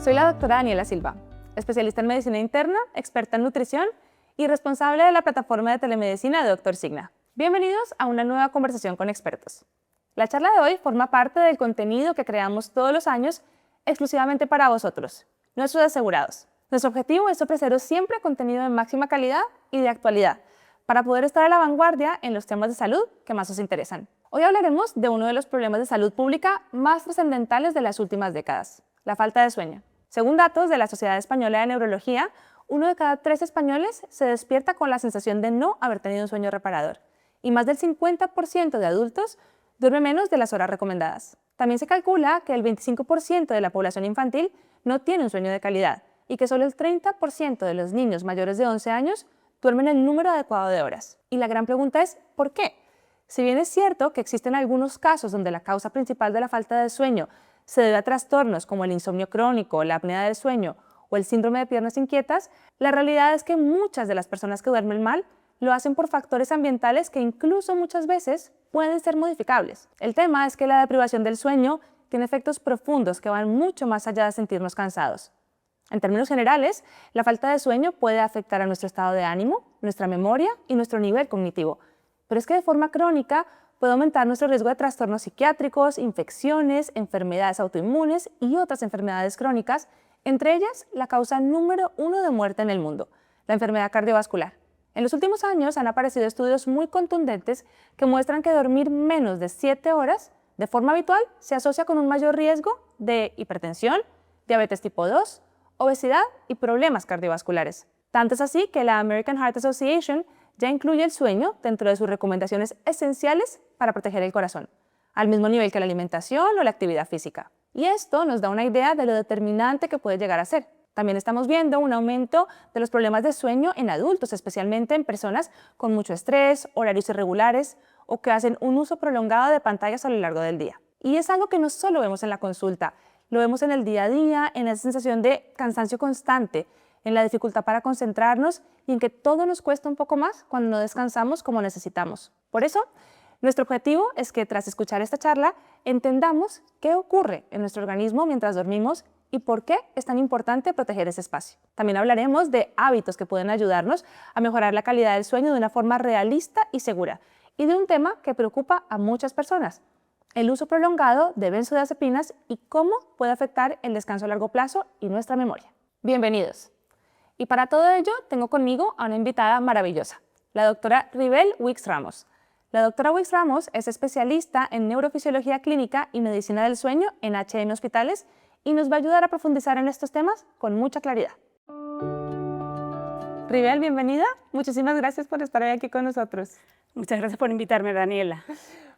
Soy la doctora Daniela Silva, especialista en medicina interna, experta en nutrición y responsable de la plataforma de telemedicina de Doctor Signa. Bienvenidos a una nueva conversación con expertos. La charla de hoy forma parte del contenido que creamos todos los años exclusivamente para vosotros, nuestros asegurados. Nuestro objetivo es ofreceros siempre contenido de máxima calidad y de actualidad, para poder estar a la vanguardia en los temas de salud que más os interesan. Hoy hablaremos de uno de los problemas de salud pública más trascendentales de las últimas décadas, la falta de sueño. Según datos de la Sociedad Española de Neurología, 1 de cada 3 españoles se despierta con la sensación de no haber tenido un sueño reparador, y más del 50% de adultos duerme menos de las horas recomendadas. También se calcula que el 25% de la población infantil no tiene un sueño de calidad y que solo el 30% de los niños mayores de 11 años duermen el número adecuado de horas. Y la gran pregunta es, ¿por qué? Si bien es cierto que existen algunos casos donde la causa principal de la falta de sueño se debe a trastornos como el insomnio crónico, la apnea del sueño o el síndrome de piernas inquietas, la realidad es que muchas de las personas que duermen mal lo hacen por factores ambientales que incluso muchas veces pueden ser modificables. El tema es que la deprivación del sueño tiene efectos profundos que van mucho más allá de sentirnos cansados. En términos generales, la falta de sueño puede afectar a nuestro estado de ánimo, nuestra memoria y nuestro nivel cognitivo. Pero es que de forma crónica puede aumentar nuestro riesgo de trastornos psiquiátricos, infecciones, enfermedades autoinmunes y otras enfermedades crónicas, entre ellas la causa número 1 de muerte en el mundo, la enfermedad cardiovascular. En los últimos años han aparecido estudios muy contundentes que muestran que dormir menos de 7 horas de forma habitual se asocia con un mayor riesgo de hipertensión, diabetes tipo 2, obesidad y problemas cardiovasculares. Tanto es así que la American Heart Association ya incluye el sueño dentro de sus recomendaciones esenciales para proteger el corazón, al mismo nivel que la alimentación o la actividad física. Y esto nos da una idea de lo determinante que puede llegar a ser. También estamos viendo un aumento de los problemas de sueño en adultos, especialmente en personas con mucho estrés, horarios irregulares o que hacen un uso prolongado de pantallas a lo largo del día. Y es algo que no solo vemos en la consulta, lo vemos en el día a día, en esa sensación de cansancio constante, en la dificultad para concentrarnos y en que todo nos cuesta un poco más cuando no descansamos como necesitamos. Por eso, nuestro objetivo es que tras escuchar esta charla entendamos qué ocurre en nuestro organismo mientras dormimos y por qué es tan importante proteger ese espacio. También hablaremos de hábitos que pueden ayudarnos a mejorar la calidad del sueño de una forma realista y segura, y de un tema que preocupa a muchas personas: el uso prolongado de benzodiazepinas y cómo puede afectar el descanso a largo plazo y nuestra memoria. Bienvenidos. Y para todo ello tengo conmigo a una invitada maravillosa, la doctora Ribel Wicks Ramos. La doctora Wicks Ramos es especialista en neurofisiología clínica y medicina del sueño en H&M Hospitales y nos va a ayudar a profundizar en estos temas con mucha claridad. Ribel, bienvenida. Muchísimas gracias por estar hoy aquí con nosotros. Muchas gracias por invitarme, Daniela.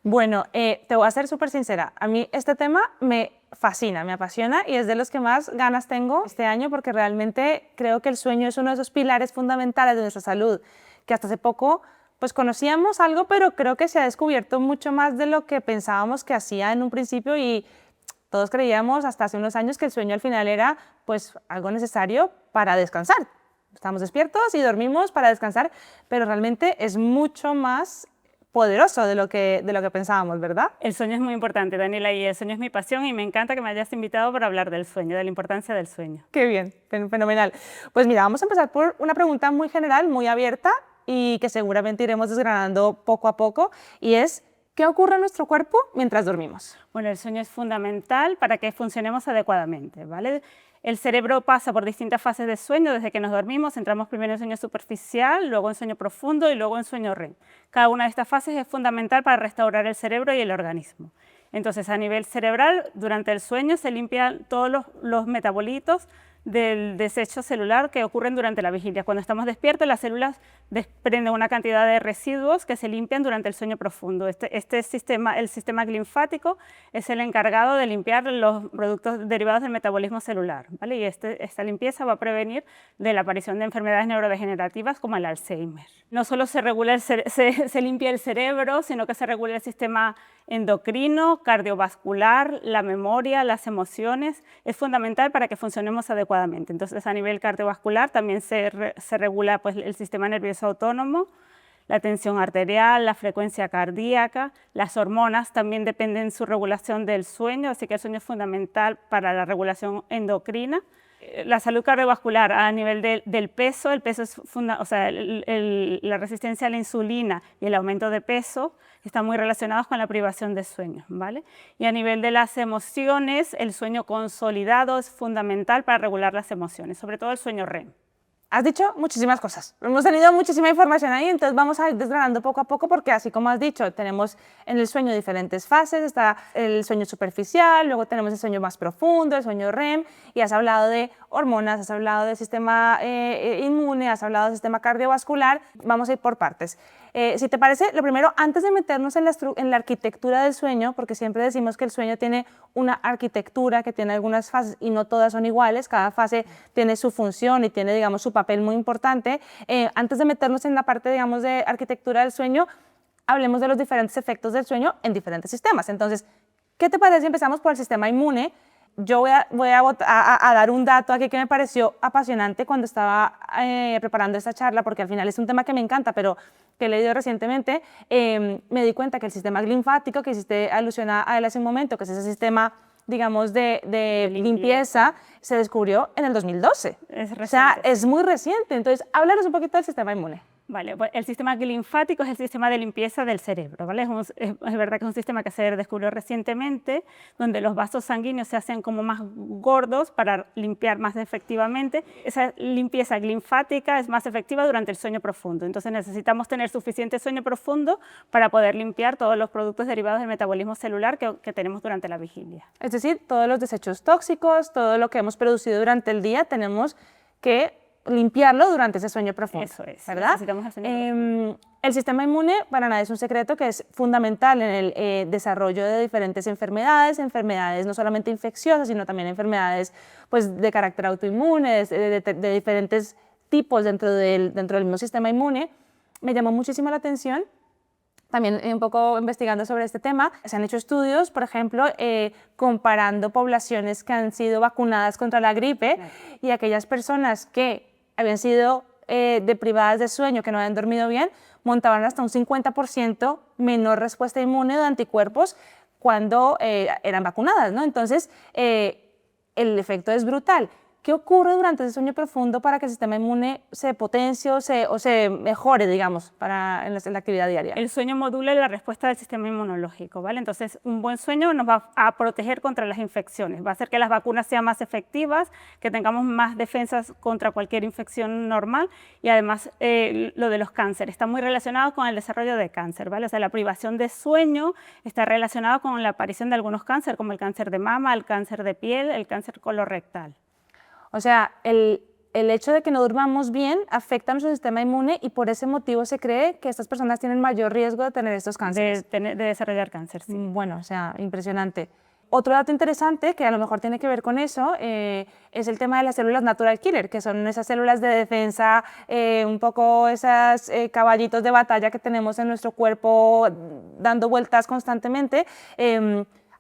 Bueno, te voy a ser súper sincera. A mí este tema me fascina, me apasiona y es de los que más ganas tengo este año porque realmente creo que el sueño es uno de esos pilares fundamentales de nuestra salud, que hasta hace poco pues conocíamos algo, pero creo que se ha descubierto mucho más de lo que pensábamos que hacía en un principio y todos creíamos hasta hace unos años que el sueño al final era pues algo necesario para descansar. Estamos despiertos y dormimos para descansar, pero realmente es mucho más poderoso de lo que pensábamos, ¿verdad? El sueño es muy importante, Daniela, y el sueño es mi pasión y me encanta que me hayas invitado para hablar del sueño, de la importancia del sueño. Qué bien, fenomenal. Pues mira, vamos a empezar por una pregunta muy general, muy abierta y que seguramente iremos desgranando poco a poco, y es: ¿qué ocurre en nuestro cuerpo mientras dormimos? Bueno, el sueño es fundamental para que funcionemos adecuadamente, ¿vale? El cerebro pasa por distintas fases de sueño desde que nos dormimos. Entramos primero en sueño superficial, luego en sueño profundo y luego en sueño REM. Cada una de estas fases es fundamental para restaurar el cerebro y el organismo. Entonces, a nivel cerebral, durante el sueño se limpian todos los metabolitos del desecho celular que ocurren durante la vigilia. Cuando estamos despiertos, las células desprenden una cantidad de residuos que se limpian durante el sueño profundo. Este sistema, el sistema linfático, es el encargado de limpiar los productos derivados del metabolismo celular, ¿vale? Y esta limpieza va a prevenir de la aparición de enfermedades neurodegenerativas como el Alzheimer. No solo se limpia el cerebro, sino que se regula el sistema endocrino, cardiovascular, la memoria, las emociones. Es fundamental para que funcionemos adecuadamente. Entonces, a nivel cardiovascular también se regula pues, el sistema nervioso autónomo, la tensión arterial, la frecuencia cardíaca, las hormonas también dependen de su regulación del sueño, así que el sueño es fundamental para la regulación endocrina. La salud cardiovascular a nivel del peso, el peso es la resistencia a la insulina y el aumento de peso están muy relacionados con la privación de sueño, ¿vale? Y a nivel de las emociones, el sueño consolidado es fundamental para regular las emociones, sobre todo el sueño REM. Has dicho muchísimas cosas, hemos tenido muchísima información ahí, entonces vamos a ir desgranando poco a poco porque así como has dicho, tenemos en el sueño diferentes fases, está el sueño superficial, luego tenemos el sueño más profundo, el sueño REM, y has hablado de hormonas, has hablado del sistema inmune, has hablado del sistema cardiovascular, vamos a ir por partes. Si te parece, lo primero, antes de meternos en la arquitectura del sueño, porque siempre decimos que el sueño tiene una arquitectura que tiene algunas fases y no todas son iguales, cada fase tiene su función y tiene, digamos, su papel muy importante. Antes de meternos en la parte, digamos, de arquitectura del sueño, hablemos de los diferentes efectos del sueño en diferentes sistemas. Entonces, ¿qué te parece si empezamos por el sistema inmune? Yo voy a dar un dato aquí que me pareció apasionante cuando estaba preparando esta charla, porque al final es un tema que me encanta, pero que he leído recientemente. Me di cuenta que el sistema linfático, que hiciste alusión a él hace un momento, que es ese sistema, digamos, de limpieza, se descubrió en el 2012. Es reciente. O sea, es muy reciente. Entonces, háblanos un poquito del sistema inmune. Vale, pues el sistema linfático es el sistema de limpieza del cerebro, ¿vale? Es verdad que es un sistema que se descubrió recientemente, donde los vasos sanguíneos se hacen como más gordos para limpiar más efectivamente. Esa limpieza linfática es más efectiva durante el sueño profundo, entonces necesitamos tener suficiente sueño profundo para poder limpiar todos los productos derivados del metabolismo celular que tenemos durante la vigilia. Es decir, todos los desechos tóxicos, todo lo que hemos producido durante el día, tenemos que limpiarlo durante ese sueño profundo. Eso es, ¿verdad? necesitamos el sueño profundo. El sistema inmune, para nada es un secreto, que es fundamental en el desarrollo de diferentes enfermedades no solamente infecciosas, sino también enfermedades pues, de carácter autoinmune, de diferentes tipos dentro del mismo sistema inmune. Me llamó muchísimo la atención. También un poco investigando sobre este tema, se han hecho estudios, por ejemplo, comparando poblaciones que han sido vacunadas contra la gripe y aquellas personas que habían sido deprivadas de sueño, que no habían dormido bien, montaban hasta un 50% menor respuesta inmune de anticuerpos cuando eran vacunadas, ¿no? Entonces, el efecto es brutal. ¿Qué ocurre durante ese sueño profundo para que el sistema inmune se potencie o se mejore, digamos, en la actividad diaria? El sueño modula la respuesta del sistema inmunológico, ¿vale? Entonces, un buen sueño nos va a proteger contra las infecciones, va a hacer que las vacunas sean más efectivas, que tengamos más defensas contra cualquier infección normal y además lo de los cánceres está muy relacionado con el desarrollo de cáncer, ¿vale? O sea, la privación de sueño está relacionado con la aparición de algunos cánceres, como el cáncer de mama, el cáncer de piel, el cáncer colorectal. O sea, el hecho de que no durmamos bien afecta a nuestro sistema inmune y por ese motivo se cree que estas personas tienen mayor riesgo de tener estos cánceres. De desarrollar cáncer, sí. Bueno, o sea, impresionante. Otro dato interesante que a lo mejor tiene que ver con eso es el tema de las células natural killer, que son esas células de defensa, un poco esas caballitos de batalla que tenemos en nuestro cuerpo dando vueltas constantemente.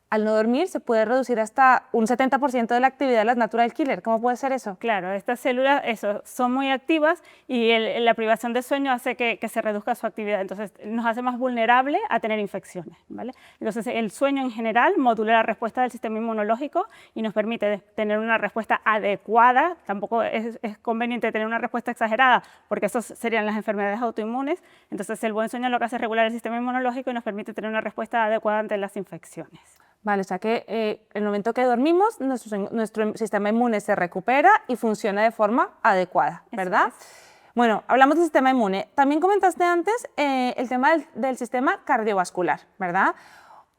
Al no dormir se puede reducir hasta un 70% de la actividad de las natural killer. ¿Cómo puede ser eso? Claro, estas células son muy activas y la privación de sueño hace que se reduzca su actividad, entonces nos hace más vulnerable a tener infecciones, ¿vale? Entonces el sueño en general modula la respuesta del sistema inmunológico y nos permite tener una respuesta adecuada. Tampoco es conveniente tener una respuesta exagerada porque eso serían las enfermedades autoinmunes, entonces el buen sueño lo que hace es regular el sistema inmunológico y nos permite tener una respuesta adecuada ante las infecciones. Vale, o sea que el momento que dormimos, nuestro sistema inmune se recupera y funciona de forma adecuada, ¿verdad? Bueno, hablamos del sistema inmune. También comentaste antes el tema del sistema cardiovascular, ¿verdad?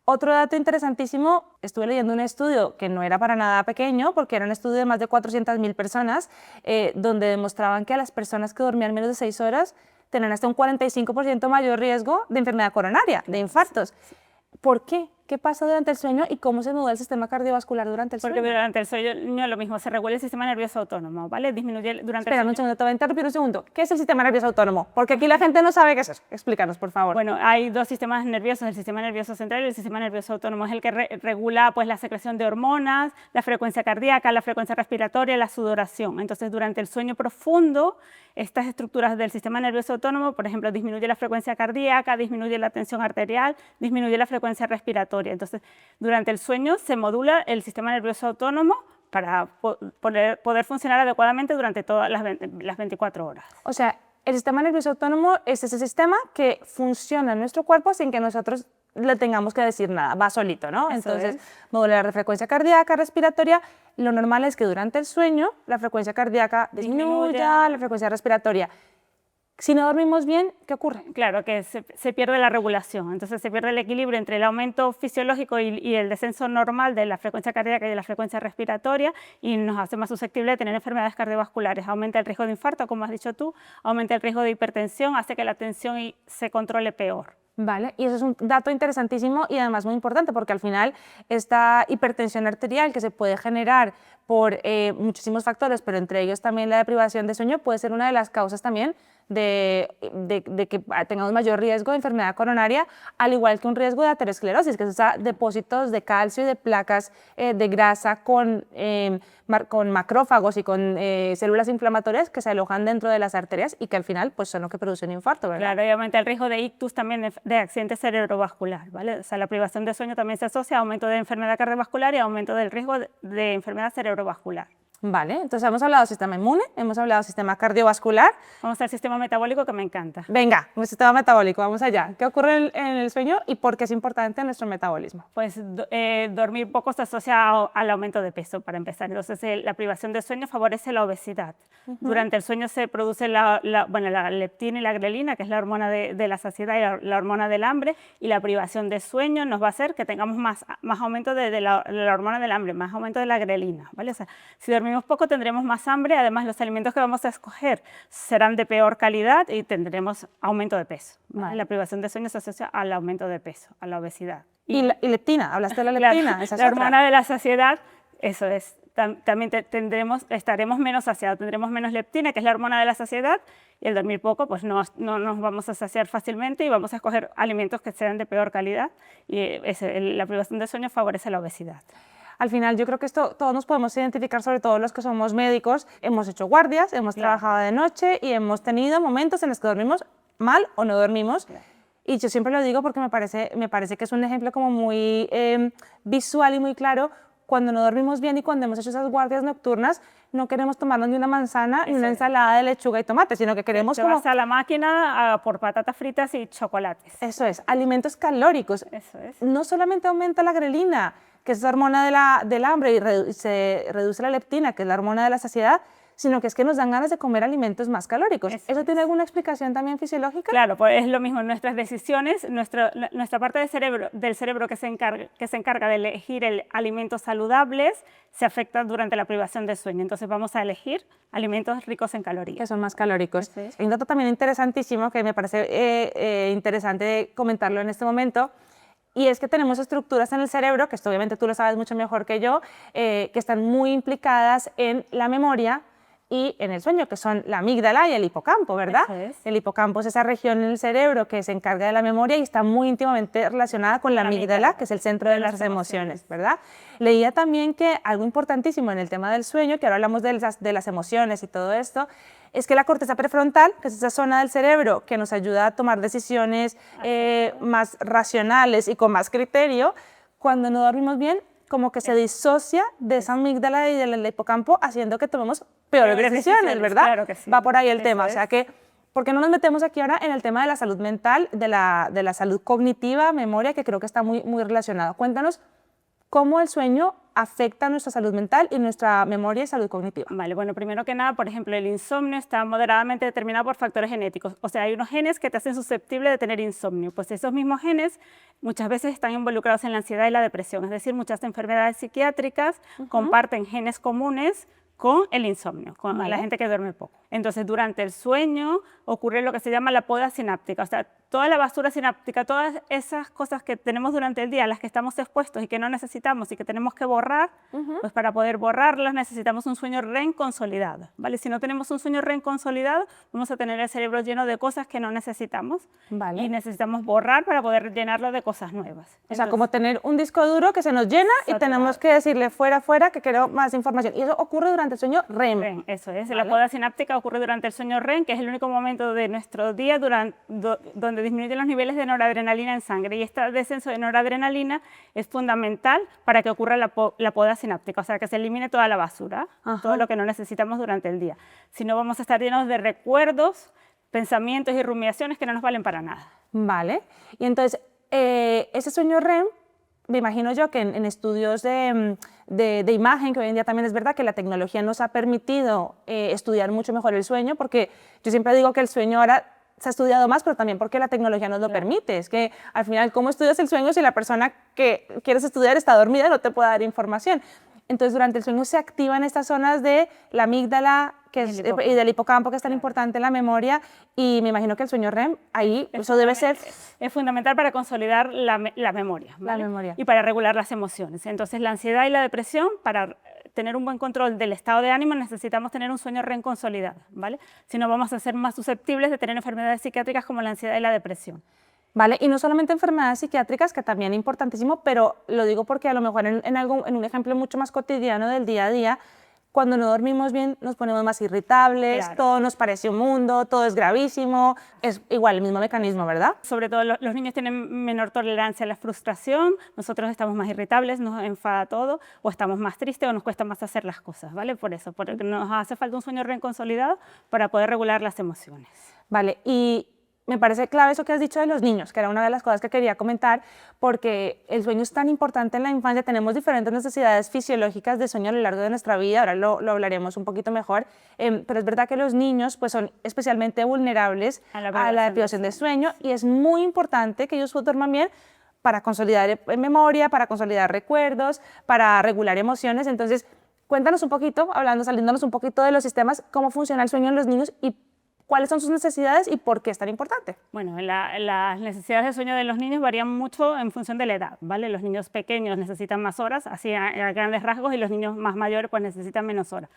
Otro dato interesantísimo, estuve leyendo un estudio que no era para nada pequeño, porque era un estudio de más de 400.000 personas, donde demostraban que a las personas que dormían menos de 6 horas tenían hasta un 45% mayor riesgo de enfermedad coronaria, de infartos. ¿Por qué? ¿Qué pasa durante el sueño y cómo se modula el sistema cardiovascular durante el sueño? Porque durante el sueño lo mismo, se regula el sistema nervioso autónomo, ¿vale? Disminuye durante Espera el un sueño. segundo, te voy a interrumpir un segundo. ¿Qué es el sistema nervioso autónomo? Porque aquí la gente no sabe qué es eso. Explícanos, por favor. Bueno, hay dos sistemas nerviosos, el sistema nervioso central y el sistema nervioso autónomo. Es el que regula pues, la secreción de hormonas, la frecuencia cardíaca, la frecuencia respiratoria, la sudoración. Entonces, durante el sueño profundo, estas estructuras del sistema nervioso autónomo, por ejemplo, disminuye la frecuencia cardíaca, disminuye la tensión arterial, disminuye la frecuencia respiratoria. Entonces, durante el sueño se modula el sistema nervioso autónomo para poder funcionar adecuadamente durante todas las 24 horas. O sea, el sistema nervioso autónomo es ese sistema que funciona en nuestro cuerpo sin que nosotros le tengamos que decir nada, va solito, ¿no? Entonces, modular la frecuencia cardíaca, respiratoria. Lo normal es que durante el sueño la frecuencia cardíaca disminuya, la frecuencia respiratoria. Si no dormimos bien, ¿qué ocurre? Claro, que se pierde la regulación, entonces se pierde el equilibrio entre el aumento fisiológico y el descenso normal de la frecuencia cardíaca y de la frecuencia respiratoria y nos hace más susceptibles de tener enfermedades cardiovasculares. Aumenta el riesgo de infarto, como has dicho tú, aumenta el riesgo de hipertensión, hace que la tensión se controle peor. Vale, y eso es un dato interesantísimo y además muy importante porque al final esta hipertensión arterial que se puede generar por muchísimos factores, pero entre ellos también la deprivación de sueño puede ser una de las causas también de que tengamos mayor riesgo de enfermedad coronaria, al igual que un riesgo de aterosclerosis, que es depósitos de calcio y de placas de grasa con macrófagos y con células inflamatorias que se alojan dentro de las arterias y que al final pues, son lo que producen infarto, ¿verdad? Claro, y aumenta el riesgo de ictus también, de accidente cerebrovascular, ¿vale? O sea, la privación de sueño también se asocia a aumento de enfermedad cardiovascular y aumento del riesgo de enfermedad cerebrovascular. Vale, entonces hemos hablado del sistema inmune, hemos hablado del sistema cardiovascular. Vamos al sistema metabólico, que me encanta. Venga, el sistema metabólico, vamos allá. ¿Qué ocurre en el sueño y por qué es importante en nuestro metabolismo? Pues dormir poco se asocia al aumento de peso, para empezar. Entonces, la privación de sueño favorece la obesidad. Durante el sueño se produce la leptina y la grelina, que es la hormona de la saciedad y la hormona del hambre, y la privación de sueño nos va a hacer que tengamos más aumento de la hormona del hambre, más aumento de la grelina, ¿vale? O sea, si dormimos poco tendremos más hambre, además los alimentos que vamos a escoger serán de peor calidad y tendremos aumento de peso. ¿Vale? La privación de sueño se asocia al aumento de peso, a la obesidad. Y leptina, hablaste de la leptina, esa es la otra. hormona de la saciedad, eso es. También estaremos menos saciados, tendremos menos leptina, que es la hormona de la saciedad, y el dormir poco, pues no nos vamos a saciar fácilmente y vamos a escoger alimentos que sean de peor calidad, y la privación de sueño favorece la obesidad. Al final yo creo que esto todos nos podemos identificar, sobre todo los que somos médicos, hemos hecho guardias, hemos trabajado de noche y hemos tenido momentos en los que dormimos mal o no dormimos. Y yo siempre lo digo porque me parece que es un ejemplo como muy visual y muy claro. Cuando no dormimos bien y cuando hemos hecho esas guardias nocturnas, no queremos tomarnos ni una manzana ni una ensalada de lechuga y tomate, sino que queremos como... Vas a la máquina por patatas fritas y chocolates. Eso es, alimentos calóricos. Eso es. No solamente aumenta la grelina, que es la hormona del hambre, y se reduce la leptina, que es la hormona de la saciedad, sino que es que nos dan ganas de comer alimentos más calóricos. ¿Eso tiene alguna explicación también fisiológica? Claro, pues es lo mismo. Nuestras decisiones, nuestra parte del cerebro que se encarga de elegir alimentos saludables, se afecta durante la privación de sueño. Entonces vamos a elegir alimentos ricos en calorías. Que son más calóricos. Hay un dato también interesantísimo que me parece interesante comentarlo en este momento, y es que tenemos estructuras en el cerebro, que esto obviamente tú lo sabes mucho mejor que yo, que están muy implicadas en la memoria y en el sueño, que son la amígdala y el hipocampo, ¿verdad? El hipocampo es esa región en el cerebro que se encarga de la memoria y está muy íntimamente relacionada con la amígdala, que es el centro de las emociones, ¿verdad? Leía también que algo importantísimo en el tema del sueño, que ahora hablamos de las emociones y todo esto, es que la corteza prefrontal, que es esa zona del cerebro que nos ayuda a tomar decisiones más racionales y con más criterio, cuando no dormimos bien, como que se disocia de esa amígdala y del hipocampo, haciendo que tomemos peores decisiones, ¿verdad? Claro que sí. Va por ahí el tema, o sea que, ¿por qué no nos metemos aquí ahora en el tema de la salud mental, de la salud cognitiva, memoria, que creo que está muy, muy relacionado? Cuéntanos cómo el sueño afecta nuestra salud mental y nuestra memoria y salud cognitiva. Vale, bueno, primero que nada, por ejemplo, el insomnio está moderadamente determinado por factores genéticos. O sea, hay unos genes que te hacen susceptible de tener insomnio. Pues esos mismos genes muchas veces están involucrados en la ansiedad y la depresión. Es decir, muchas enfermedades psiquiátricas comparten genes comunes con el insomnio, con la gente que duerme poco. Entonces, durante el sueño ocurre lo que se llama la poda sináptica. O sea, toda la basura sináptica, todas esas cosas que tenemos durante el día, a las que estamos expuestos y que no necesitamos y que tenemos que borrar, pues para poder borrarlas necesitamos un sueño REM consolidado, ¿vale? Si no tenemos un sueño REM consolidado, vamos a tener el cerebro lleno de cosas que no necesitamos, Vale. y necesitamos borrar para poder llenarlo de cosas nuevas. O sea, como tener un disco duro que se nos llena y tenemos que decirle fuera, fuera, que quiero más información. Y eso ocurre durante el sueño REM. Eso es, ¿Vale? La poda sináptica ocurre durante el sueño REM, que es el único momento de nuestro día donde disminuyen los niveles de noradrenalina en sangre, y este descenso de noradrenalina es fundamental para que ocurra la poda sináptica, o sea, que se elimine toda la basura, todo lo que no necesitamos durante el día. Si no, vamos a estar llenos de recuerdos, pensamientos y rumiaciones que no nos valen para nada. Vale. Y entonces, ese sueño REM, me imagino yo que en estudios de imagen, que hoy en día también es verdad que la tecnología nos ha permitido estudiar mucho mejor el sueño, porque yo siempre digo que el sueño ahora se ha estudiado más, pero también porque la tecnología nos lo permite. Es que al final, ¿cómo estudias el sueño si la persona que quieres estudiar está dormida y no te puede dar información? Entonces, durante el sueño se activan estas zonas de la amígdala y del hipocampo, que es tan importante en la memoria, y me imagino que el sueño REM, ahí, eso debe ser... Es fundamental para consolidar la memoria, ¿vale? La memoria. Y para regular las emociones. Entonces, la ansiedad y la depresión, para tener un buen control del estado de ánimo, necesitamos tener un sueño REM consolidado, ¿vale? Si no, vamos a ser más susceptibles de tener enfermedades psiquiátricas como la ansiedad y la depresión. Vale, y no solamente enfermedades psiquiátricas, que también es importantísimo, pero lo digo porque a lo mejor en un ejemplo mucho más cotidiano del día a día, cuando no dormimos bien nos ponemos más irritables, Claro. todo nos parece un mundo, todo es gravísimo, es igual el mismo mecanismo, ¿verdad? Sobre todo los niños tienen menor tolerancia a la frustración, nosotros estamos más irritables, nos enfada todo, o estamos más tristes o nos cuesta más hacer las cosas, ¿vale? Por eso, porque nos hace falta un sueño REM consolidado para poder regular las emociones. Vale, y me parece clave eso que has dicho de los niños, que era una de las cosas que quería comentar, porque el sueño es tan importante en la infancia, tenemos diferentes necesidades fisiológicas de sueño a lo largo de nuestra vida, ahora lo hablaremos un poquito mejor, pero es verdad que los niños pues, son especialmente vulnerables a la deprivación de sueño, y es muy importante que ellos duerman bien para consolidar memoria, para consolidar recuerdos, para regular emociones. Entonces, cuéntanos un poquito, saliéndonos un poquito de los sistemas, cómo funciona el sueño en los niños y cuáles son sus necesidades y por qué es tan importante. Bueno, las necesidades de sueño de los niños varían mucho en función de la edad, ¿vale? Los niños pequeños necesitan más horas, así a grandes rasgos, y los niños más mayores pues necesitan menos horas.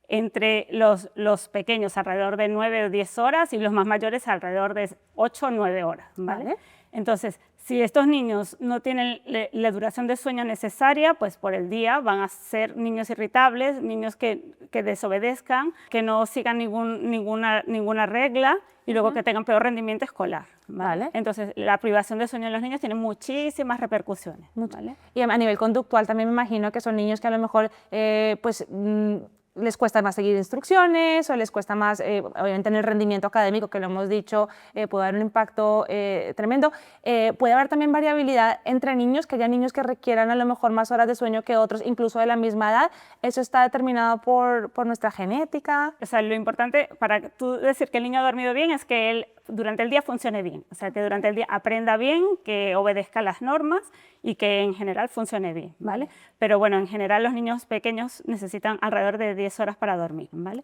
Entre los pequeños alrededor de 9 o 10 horas y los más mayores alrededor de 8 o 9 horas, ¿vale? Entonces, si estos niños no tienen la duración de sueño necesaria, pues por el día van a ser niños irritables, niños que desobedezcan, que no sigan ninguna regla y luego que tengan peor rendimiento escolar, ¿vale? Entonces, la privación de sueño en los niños tiene muchísimas repercusiones, ¿vale? Y a nivel conductual también me imagino que son niños que a lo mejor les cuesta más seguir instrucciones o les cuesta más, obviamente en el rendimiento académico, que lo hemos dicho, puede haber un impacto tremendo. Puede haber también variabilidad entre niños, que haya niños que requieran a lo mejor más horas de sueño que otros, incluso de la misma edad. ¿Eso está determinado por nuestra genética? O sea, lo importante para tú decir que el niño ha dormido bien es que él durante el día funcione bien, o sea, que durante el día aprenda bien, que obedezca las normas y que en general funcione bien, ¿vale? Pero bueno, en general los niños pequeños necesitan alrededor de 10 horas para dormir, ¿vale?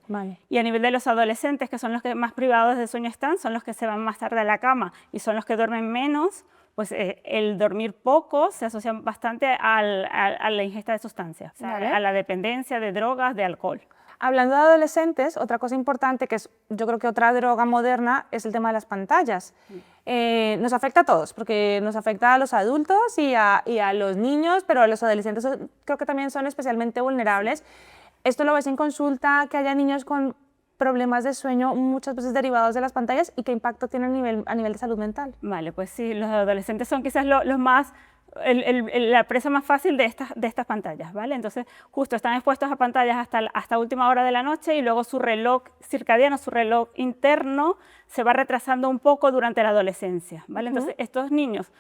Y a nivel de los adolescentes, que son los que más privados de sueño están, son los que se van más tarde a la cama y son los que duermen menos, pues el dormir poco se asocia bastante a la ingesta de sustancias, o sea, a la dependencia de drogas, de alcohol. Hablando de adolescentes, otra cosa importante, que es yo creo que otra droga moderna, es el tema de las pantallas. Nos afecta a todos, porque nos afecta a los adultos y a los niños, pero a los adolescentes creo que también son especialmente vulnerables. Esto lo ves en consulta, que haya niños con problemas de sueño muchas veces derivados de las pantallas, y qué impacto tienen a nivel de salud mental. Vale, pues sí, los adolescentes son quizás los más... la presa más fácil de estas pantallas, ¿vale? Entonces, justo están expuestos a pantallas hasta última hora de la noche, y luego su reloj circadiano, su reloj interno, se va retrasando un poco durante la adolescencia, ¿vale? Entonces, estos niños,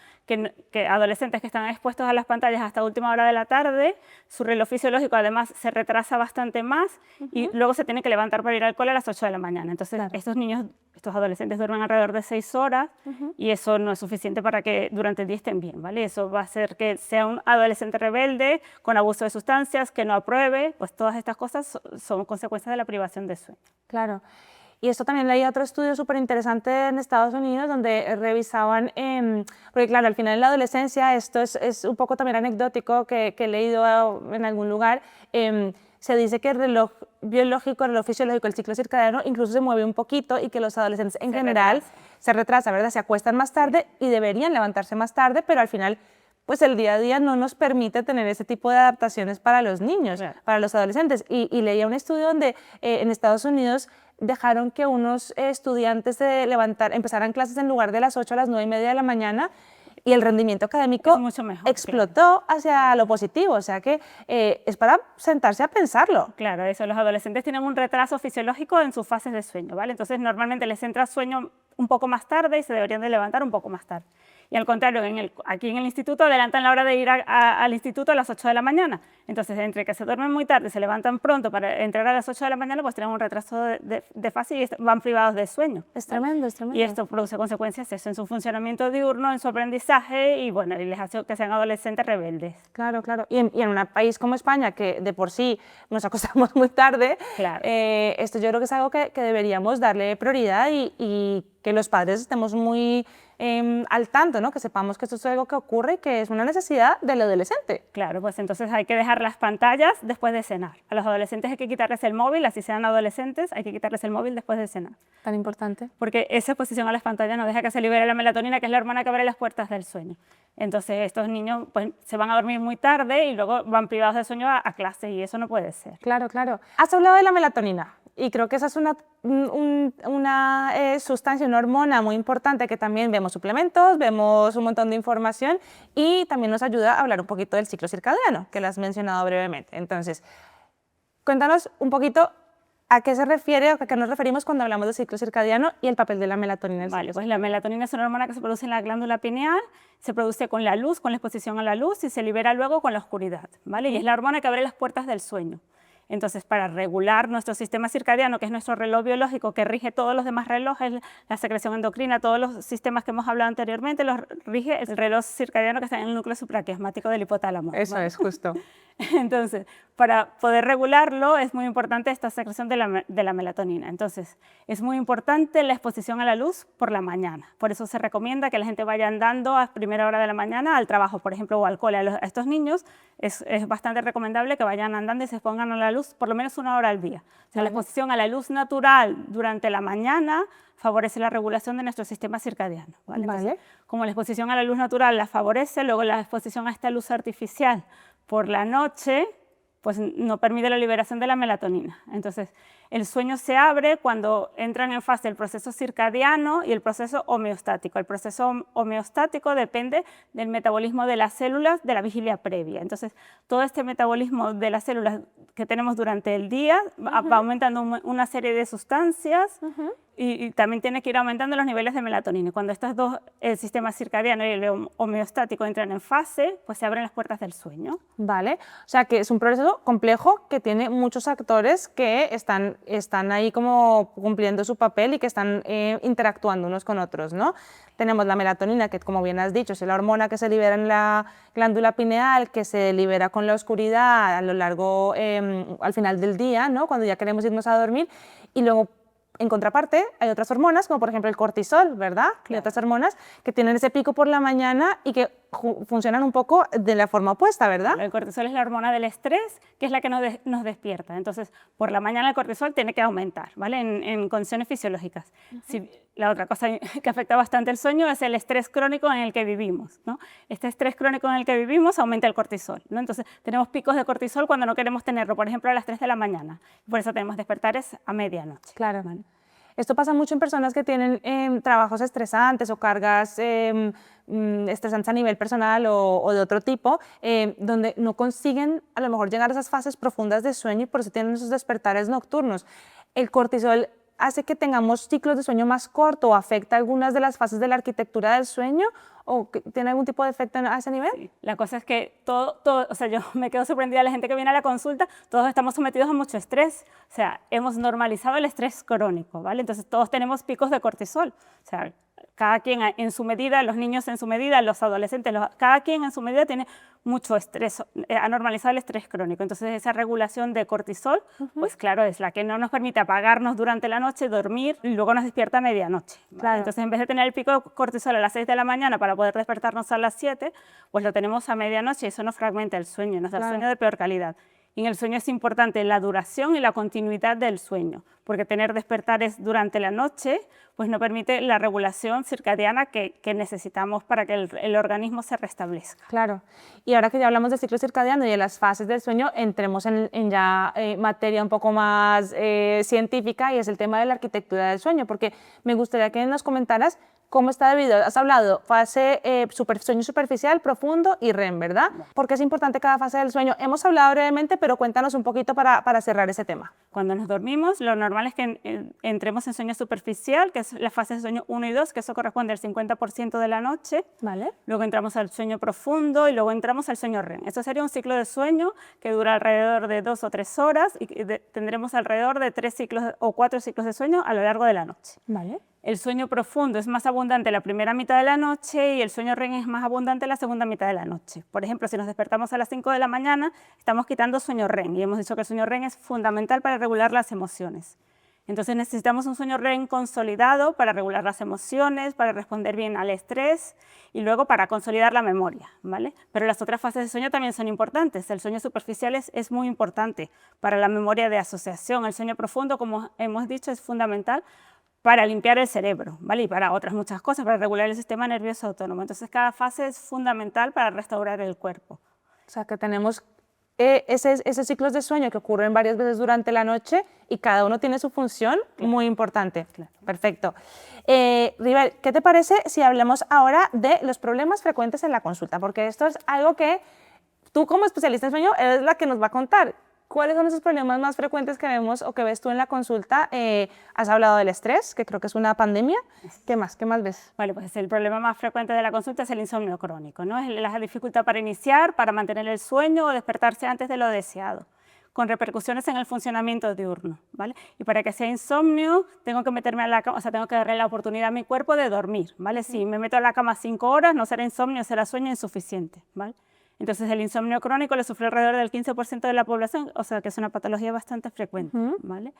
adolescentes que están expuestos a las pantallas hasta última hora de la tarde, su reloj fisiológico además se retrasa bastante más, y luego se tiene que levantar para ir al cole a las 8 de la mañana. Entonces, estos adolescentes duermen alrededor de 6 horas, y eso no es suficiente para que durante el día estén bien, ¿vale? Eso va a hacer que sea un adolescente rebelde, con abuso de sustancias, que no apruebe, pues todas estas cosas son consecuencias de la privación de sueño. Claro. Y esto también leí otro estudio súper interesante en Estados Unidos donde revisaban, porque claro, al final en la adolescencia, esto es un poco también anecdótico que he leído en algún lugar, se dice que el reloj biológico, el reloj fisiológico, el ciclo circadiano incluso se mueve un poquito y que los adolescentes en general se retrasa, ¿verdad? Se acuestan más tarde y deberían levantarse más tarde, pero al final pues el día a día no nos permite tener ese tipo de adaptaciones para los niños, para los adolescentes. Y leía un estudio donde en Estados Unidos dejaron que unos estudiantes empezaran clases en lugar de las 8 a las 9:30 de la mañana y el rendimiento académico mucho mejor, explotó hacia lo positivo, o sea que es para sentarse a pensarlo. Claro, eso, los adolescentes tienen un retraso fisiológico en sus fases de sueño, ¿vale? Entonces normalmente les entra sueño un poco más tarde y se deberían de levantar un poco más tarde. Y al contrario, aquí en el instituto adelantan la hora de ir al instituto a las 8 de la mañana. Entonces, entre que se duermen muy tarde y se levantan pronto para entrar a las 8 de la mañana, pues tienen un retraso de fase y van privados de sueño. Es tremendo, es tremendo. Y esto produce consecuencias eso, en su funcionamiento diurno, en su aprendizaje y, bueno, y les hace que sean adolescentes rebeldes. Claro, claro. Y en un país como España, que de por sí nos acostamos muy tarde, claro. Esto yo creo que es algo que deberíamos darle prioridad y que los padres estemos muy al tanto, ¿no? Que sepamos que esto es algo que ocurre y que es una necesidad del adolescente. Claro, pues entonces hay que dejar las pantallas después de cenar. A los adolescentes hay que quitarles el móvil, así sean adolescentes, hay que quitarles el móvil después de cenar. Tan importante. Porque esa exposición a las pantallas no deja que se libere la melatonina, que es la hormona que abre las puertas del sueño. Entonces estos niños pues, se van a dormir muy tarde y luego van privados de sueño a clase y eso no puede ser. Claro, claro. Has hablado de la melatonina. Y creo que esa es una sustancia, una hormona muy importante que también vemos suplementos, vemos un montón de información y también nos ayuda a hablar un poquito del ciclo circadiano, que lo has mencionado brevemente. Entonces, cuéntanos un poquito a qué se refiere o a qué nos referimos cuando hablamos de ciclo circadiano y el papel de la melatonina. Vale, pues la melatonina es una hormona que se produce en la glándula pineal, se produce con la luz, con la exposición a la luz y se libera luego con la oscuridad, ¿vale? Y es la hormona que abre las puertas del sueño. Entonces, para regular nuestro sistema circadiano, que es nuestro reloj biológico que rige todos los demás relojes, la secreción endocrina, todos los sistemas que hemos hablado anteriormente, los rige el reloj circadiano que está en el núcleo supraquiasmático del hipotálamo. Eso ¿vale? es, justo. Entonces, para poder regularlo es muy importante esta secreción de la melatonina. Entonces, es muy importante la exposición a la luz por la mañana. Por eso se recomienda que la gente vaya andando a primera hora de la mañana al trabajo, por ejemplo, o al cole. A estos niños es bastante recomendable que vayan andando y se expongan a la luz por lo menos 1 hora al día. O sea, la exposición a la luz natural durante la mañana favorece la regulación de nuestro sistema circadiano. ¿Vale? Entonces, como la exposición a la luz natural la favorece, luego la exposición a esta luz artificial por la noche, pues no permite la liberación de la melatonina. Entonces, el sueño se abre cuando entran en fase el proceso circadiano y el proceso homeostático. El proceso homeostático depende del metabolismo de las células de la vigilia previa. Entonces, todo este metabolismo de las células que tenemos durante el día va aumentando una serie de sustancias y también tiene que ir aumentando los niveles de melatonina. Cuando estos dos, el sistema circadiano y el homeostático entran en fase, pues se abren las puertas del sueño. Vale, o sea que es un proceso complejo que tiene muchos actores que están ahí como cumpliendo su papel y que están interactuando unos con otros, ¿no? Tenemos la melatonina, que como bien has dicho, es la hormona que se libera en la glándula pineal, que se libera con la oscuridad a lo largo, al final del día, ¿no? Cuando ya queremos irnos a dormir, y luego en contraparte, hay otras hormonas, como por ejemplo el cortisol, ¿verdad? Claro. Hay otras hormonas que tienen ese pico por la mañana y que funcionan un poco de la forma opuesta, ¿verdad? El cortisol es la hormona del estrés, que es la que nos despierta. Entonces, por la mañana el cortisol tiene que aumentar, ¿vale? En condiciones fisiológicas. La otra cosa que afecta bastante el sueño es el estrés crónico en el que vivimos, ¿no? Este estrés crónico en el que vivimos aumenta el cortisol, ¿no? Entonces, tenemos picos de cortisol cuando no queremos tenerlo, por ejemplo, a las 3 de la mañana. Por eso tenemos despertares a medianoche. Claro. ¿Vale? Esto pasa mucho en personas que tienen trabajos estresantes o cargas estresantes a nivel personal o de otro tipo, donde no consiguen a lo mejor llegar a esas fases profundas de sueño y por eso tienen esos despertares nocturnos. El cortisol hace que tengamos ciclos de sueño más cortos o afecta algunas de las fases de la arquitectura del sueño o tiene algún tipo de efecto a ese nivel. Sí. La cosa es que o sea, yo me quedo sorprendida de la gente que viene a la consulta, todos estamos sometidos a mucho estrés, o sea, hemos normalizado el estrés crónico, ¿vale? Entonces todos tenemos picos de cortisol, o sea, cada quien en su medida, los niños en su medida, los adolescentes, cada quien en su medida tiene mucho estrés, ha normalizado el estrés crónico. Entonces esa regulación de cortisol, pues claro, es la que no nos permite apagarnos durante la noche, dormir y luego nos despierta a medianoche. ¿Vale? Claro. Entonces en vez de tener el pico de cortisol a las 6 de la mañana para poder despertarnos a las 7, pues lo tenemos a medianoche y eso nos fragmenta el sueño, nos da sueño de peor calidad. Y en el sueño es importante la duración y la continuidad del sueño, porque tener despertares durante la noche pues no permite la regulación circadiana que necesitamos para que el organismo se restablezca. Claro. Y ahora que ya hablamos del ciclo circadiano y de las fases del sueño, entremos en ya materia un poco más científica, y es el tema de la arquitectura del sueño, porque me gustaría que nos comentaras cómo está dividido. Has hablado fase sueño superficial, profundo y REM, ¿verdad? Porque es importante cada fase del sueño. Hemos hablado brevemente, pero cuéntanos un poquito para cerrar ese tema. Cuando nos dormimos, lo normal es que entremos en sueño superficial, que es la fase de sueño 1 y 2, que eso corresponde al 50% de la noche. Vale. Luego entramos al sueño profundo y luego entramos al sueño REM. Eso sería un ciclo de sueño que dura alrededor de 2 o 3 horas y tendremos alrededor de 3 ciclos o 4 ciclos de sueño a lo largo de la noche. Vale. El sueño profundo es más abundante la primera mitad de la noche y el sueño REM es más abundante la segunda mitad de la noche. Por ejemplo, si nos despertamos a las 5 de la mañana, estamos quitando sueño REM y hemos dicho que el sueño REM es fundamental para regular las emociones. Entonces necesitamos un sueño REM consolidado para regular las emociones, para responder bien al estrés y luego para consolidar la memoria, ¿vale? Pero las otras fases de sueño también son importantes. El sueño superficial es muy importante para la memoria de asociación. El sueño profundo, como hemos dicho, es fundamental para limpiar el cerebro, ¿vale? Y para otras muchas cosas, para regular el sistema nervioso autónomo. Entonces cada fase es fundamental para restaurar el cuerpo. O sea, que tenemos esos ciclos de sueño que ocurren varias veces durante la noche y cada uno tiene su función muy importante. Claro. Perfecto. Rivel, ¿qué te parece si hablamos ahora de los problemas frecuentes en la consulta? Porque esto es algo que tú, como especialista en sueño, eres la que nos va a contar. ¿Cuáles son esos problemas más frecuentes que vemos o que ves tú en la consulta? Has hablado del estrés, que creo que es una pandemia. ¿Qué más? ¿Qué más ves? Vale, pues el problema más frecuente de la consulta es el insomnio crónico, ¿no? Es la dificultad para iniciar, para mantener el sueño o despertarse antes de lo deseado, con repercusiones en el funcionamiento diurno, ¿vale? Y para que sea insomnio, tengo que meterme a la cama, o sea, tengo que darle la oportunidad a mi cuerpo de dormir, ¿vale? Si me meto a la cama 5 horas, no será insomnio, será sueño insuficiente, ¿vale? Entonces el insomnio crónico le sufre alrededor del 15% de la población, o sea que es una patología bastante frecuente, ¿vale?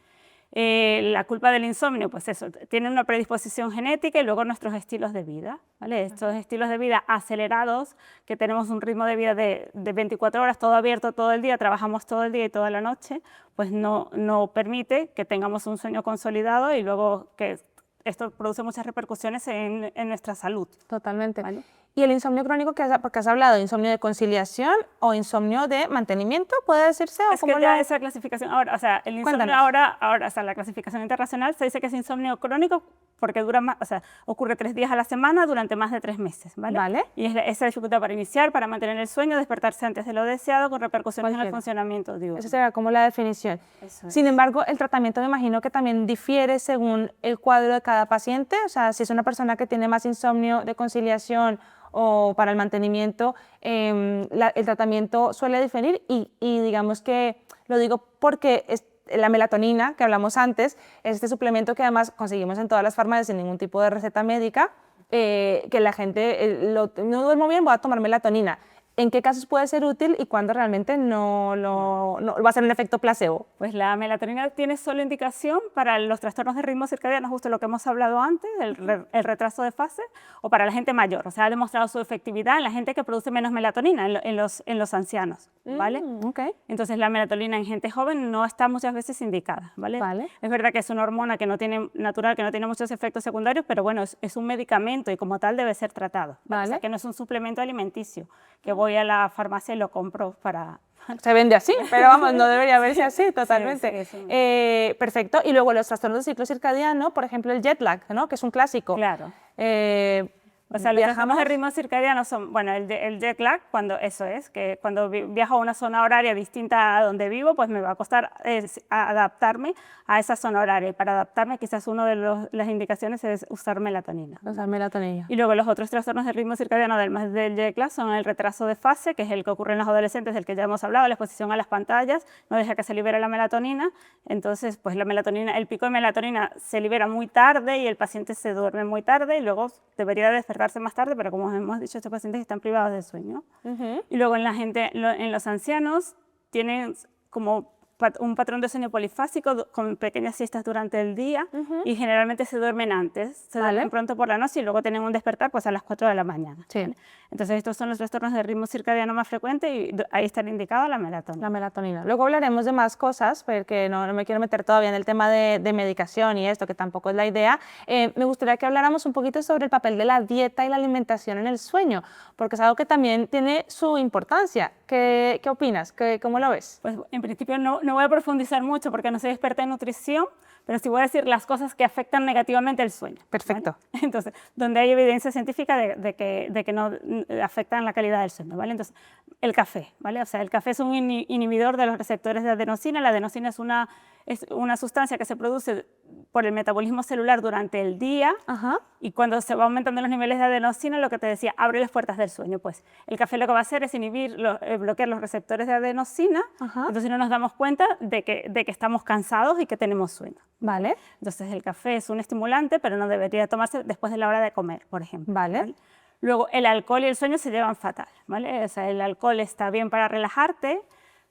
La culpa del insomnio, pues eso, tiene una predisposición genética y luego nuestros estilos de vida, ¿vale? Estos estilos de vida acelerados, que tenemos un ritmo de vida de 24 horas, todo abierto todo el día, trabajamos todo el día y toda la noche, pues no permite que tengamos un sueño consolidado y luego que esto produce muchas repercusiones en nuestra salud. Totalmente. ¿Vale? ¿Y el insomnio crónico porque has hablado? ¿Insomnio de conciliación o insomnio de mantenimiento? ¿Puede decirse? ¿O es que ya esa clasificación, ahora, o sea, el insomnio ahora, o sea, la clasificación internacional se dice que es insomnio crónico porque dura más, o sea, ocurre 3 días a la semana durante más de 3 meses, ¿vale? Vale. Y es esa dificultad para iniciar, para mantener el sueño, despertarse antes de lo deseado, con repercusiones en el funcionamiento diurno. Esa sería como la definición. Eso es. Sin embargo, el tratamiento me imagino que también difiere según el cuadro de cada paciente. O sea, si es una persona que tiene más insomnio de conciliación o para el mantenimiento, el tratamiento suele diferir y digamos que lo digo porque la melatonina que hablamos antes es este suplemento que además conseguimos en todas las farmacias sin ningún tipo de receta médica, que la gente no duermo bien, voy a tomar melatonina. ¿En qué casos puede ser útil y cuándo realmente no va a ser un efecto placebo? Pues la melatonina tiene solo indicación para los trastornos de ritmo circadiano, justo lo que hemos hablado antes, el retraso de fase, o para la gente mayor. O sea, ha demostrado su efectividad en la gente que produce menos melatonina, en los ancianos, ¿vale? Okay. Entonces la melatonina en gente joven no está muchas veces indicada, ¿vale? Es verdad que es una hormona que no tiene, natural, que no tiene muchos efectos secundarios, pero bueno, es un medicamento y como tal debe ser tratado. Vale. O sea, que no es un suplemento alimenticio, que voy a la farmacia y lo compro para... Se vende así, pero vamos, no debería verse así totalmente. Sí. Perfecto. Y luego los trastornos del ciclo circadiano, por ejemplo, el jet lag, ¿no? Que es un clásico. Claro. O sea, los trastornos viajamos. de ritmo circadiano son, bueno, el jet lag, cuando eso es, que cuando viajo a una zona horaria distinta a donde vivo, pues me va a costar adaptarme a esa zona horaria. Y para adaptarme, quizás una de las indicaciones es usar melatonina. Usar melatonina. Y luego los otros trastornos de ritmo circadiano, además del jet lag, son el retraso de fase, que es el que ocurre en los adolescentes, del que ya hemos hablado, la exposición a las pantallas, no deja que se libere la melatonina. Entonces, pues la melatonina, el pico de melatonina se libera muy tarde y el paciente se duerme muy tarde y luego debería despertarse más tarde, pero como hemos dicho, estos pacientes están privados de sueño. Y luego en los ancianos tienen como un patrón de sueño polifásico con pequeñas siestas durante el día y generalmente se duermen antes, se duermen pronto por la noche y luego tienen un despertar pues a las 4 de la mañana. Sí. ¿Vale? Entonces estos son los trastornos de ritmo circadiano más frecuentes y ahí está indicada la melatonina. La melatonina. Luego hablaremos de más cosas, porque no me quiero meter todavía en el tema de medicación y esto, que tampoco es la idea. Me gustaría que habláramos un poquito sobre el papel de la dieta y la alimentación en el sueño, porque es algo que también tiene su importancia. ¿Qué opinas? ¿Cómo lo ves? Pues en principio no voy a profundizar mucho porque no soy experta en nutrición, pero sí voy a decir las cosas que afectan negativamente el sueño. Perfecto. ¿Vale? Entonces, donde hay evidencia científica de que no afectan la calidad del sueño, ¿vale? Entonces, el café, ¿vale? O sea, el café es un inhibidor de los receptores de adenosina. La adenosina es una sustancia que se produce por el metabolismo celular durante el día y cuando se va aumentando los niveles de adenosina, lo que te decía, abre las puertas del sueño. Pues el café lo que va a hacer es bloquear los receptores de adenosina, entonces no nos damos cuenta de que estamos cansados y que tenemos sueño. Vale. Entonces el café es un estimulante, pero no debería tomarse después de la hora de comer, por ejemplo. Vale. Luego, el alcohol y el sueño se llevan fatal, ¿vale? O sea, el alcohol está bien para relajarte,